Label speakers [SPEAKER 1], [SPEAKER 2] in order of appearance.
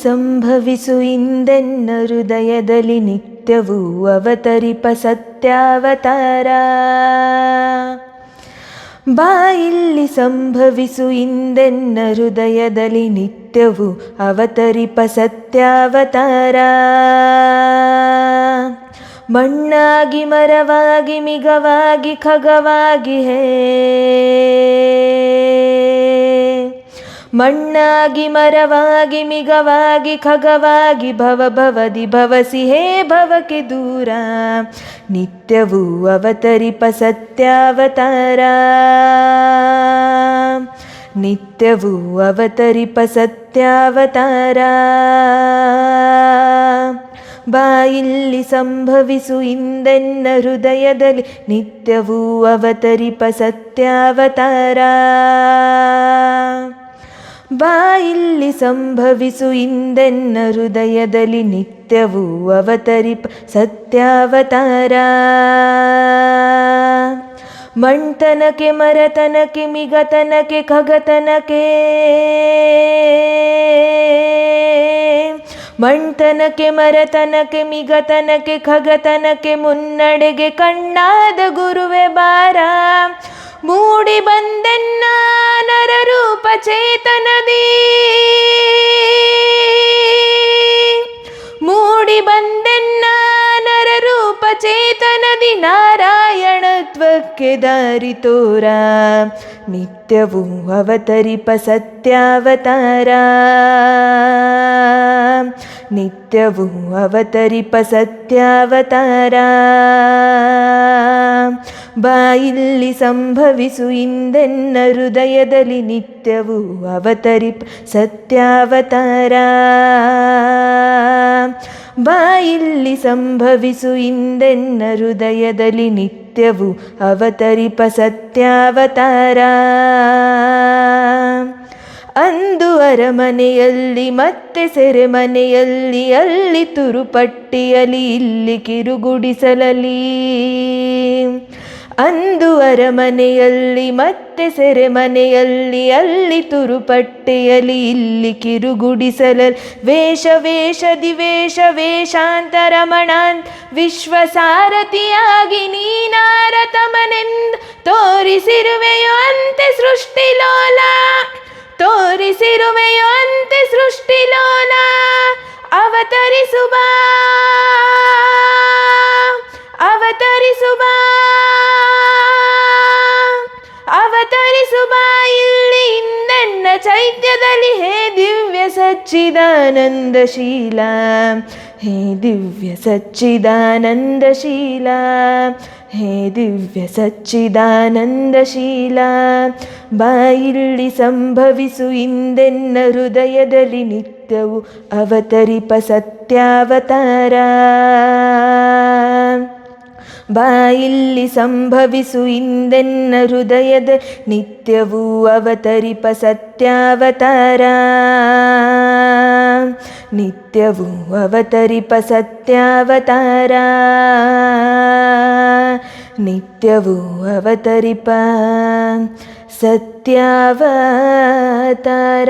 [SPEAKER 1] ಸಂಭವಿಸು ಇಂದೆನ್ನ ಹೃದಯದಲ್ಲಿ ನಿತ್ಯವೂ ಅವತರಿಪ ಸತ್ಯಾವತಾರ. ಬಾಯಿಲ್ಲಿ ಸಂಭವಿಸು ಇಂದೆನ್ನ ಹೃದಯದಲ್ಲಿ ನಿತ್ಯವೂ ಅವತರಿಪ ಸತ್ಯಾವತಾರ. ಮಣ್ಣಾಗಿ ಮರವಾಗಿ ಮಿಗವಾಗಿ ಖಗವಾಗಿ ಹೇ, ಮಣ್ಣಾಗಿ ಮರವಾಗಿ ಮಿಗವಾಗಿ ಖಗವಾಗಿ ಭವ ಭವದಿ ಭವಸಿ ಹೇ ಭವಕ್ಕೆ ದೂರ. ನಿತ್ಯವೂ ಅವತರಿಪ ಸತ್ಯಾವತಾರ, ನಿತ್ಯವೂ ಅವತರಿಪ ಸತ್ಯಾವತಾರ. ಬಾಯಿಲ್ಲಿ ಸಂಭವಿಸು ಇಂದೆನ್ನ ಹೃದಯದಲ್ಲಿ ನಿತ್ಯವೂ ಅವತರಿಪ ಸತ್ಯಾವತಾರ. ಬಾಯಿಲ್ಲಿ ಸಂಭವಿಸು ಇಂದೆನ್ನ ಹೃದಯದಲ್ಲಿ ನಿತ್ಯವೂ ಅವತರಿಪ ಸತ್ಯಾವತಾರ. ಮಣ್ತನಕ್ಕೆ ಮರತನಕ್ಕೆ ಮಿಗತನಕ್ಕೆ ಖಗತನಕ್ಕೆ, ಮಣ್ತನಕ್ಕೆ ಮರತನಕ್ಕೆ ಮಿಗತನಕ್ಕೆ ಖಗತನಕ್ಕೆ ಮುನ್ನಡೆಗೆ ಕಣ್ಣಾದ ಗುರುವೆ ಬಾರ. ಮೂಡಿ ಬಂದೆನ್ನ ನರರೂಪ ಚೇತನದಿ, ಮೂಡಿ ಬಂದೆನ್ನ ನರರೂಪ ಚೇತನದಿ. ನಾರಾಯಣತ್ವಕ್ಕೆ ದಾರಿ ತೋರ, ನಿತ್ಯವೂ ಅವತರಿಪ ಸತ್ಯಾವತಾರ, ನಿತ್ಯವೂ ಅವತರಿಪ ಸತ್ಯಾವತಾರ. ಬಾಯಿಲ್ಲಿ ಸಂಭವಿಸು ಇಂದೆನ್ನ ಹೃದಯದಲ್ಲಿ ನಿತ್ಯವೂ ಅವತರಿಪ ಸತ್ಯಾವತಾರ. ಬಾಯಿಲ್ಲಿ ಸಂಭವಿಸು ಇಂದೆನ್ನ ಹೃದಯದಲ್ಲಿ ನಿತ್ಯವೂ ಅವತರಿಪ ಸತ್ಯಾವತಾರ. ಅಂದು ಅರಮನೆಯಲ್ಲಿ ಮತ್ತೆ ಸೆರೆಮನೆಯಲ್ಲಿ, ಅಲ್ಲಿ ತುರುಪಟ್ಟಿಯಲಿ ಇಲ್ಲಿ ಕಿರುಗುಡಿಸಲಲಿ. ಅಂದು ಅರಮನೆಯಲ್ಲಿ ಮತ್ತೆ ಸೆರೆಮನೆಯಲ್ಲಿ, ಅಲ್ಲಿ ತುರುಪಟ್ಟೆಯಲ್ಲಿ ಇಲ್ಲಿ ಕಿರುಗುಡಿಸಲಲ್ಲಿ. ವೇಷ ವೇಷದಿ ವೇಷ ವೇಷಾಂತರಮಣಾಂತ ವಿಶ್ವಸಾರಥಿಯಾಗಿ ನೀನಾರತಮನೆಂದು ತೋರಿಸಿರುವೆಯೋ ಅಂತೆ ಸೃಷ್ಟಿಲೋಲ, ತೋರಿಸಿರುವೆಯೋ ಅಂತೆ ಸೃಷ್ಟಿಲೋಲ. ಅವತರಿಸು ಬಾ, ಅವತರಿಸು ಬಾ, ಅವತರಿಸು ಬಾ ಇಲ್ಲಿ ಇಂದೆನ್ನ ಚೈತ್ಯದಲ್ಲಿ. ಹೇ ದಿವ್ಯ ಸಚ್ಚಿದಾನಂದಶೀಲ, ಹೇ ದಿವ್ಯ ಸಚ್ಚಿದಾನಂದಶೀಲ, ಹೇ ದಿವ್ಯ ಸಚ್ಚಿದಾನಂದಶೀಲ. ಬಾಯಿಲ್ಲಿ ಸಂಭವಿಸು ಇಂದೆನ್ನ ಹೃದಯದಲ್ಲಿ ನಿತ್ಯವೂ ಅವತರಿಪ ಸತ್ಯಾವತಾರ. ಬಾಯಿಲ್ಲಿ ಸಂಭವಿಸು ಇಂದೆನ್ನ ಹೃದಯದ ನಿತ್ಯವೂ ಅವತರಿಪ ಸತ್ಯಾವತಾರ, ನಿತ್ಯವೂ ಅವತರಿಪ ಸತ್ಯಾವತಾರ, ನಿತ್ಯವೂ ಅವತರಿಪ ಸತ್ಯಾವತಾರ.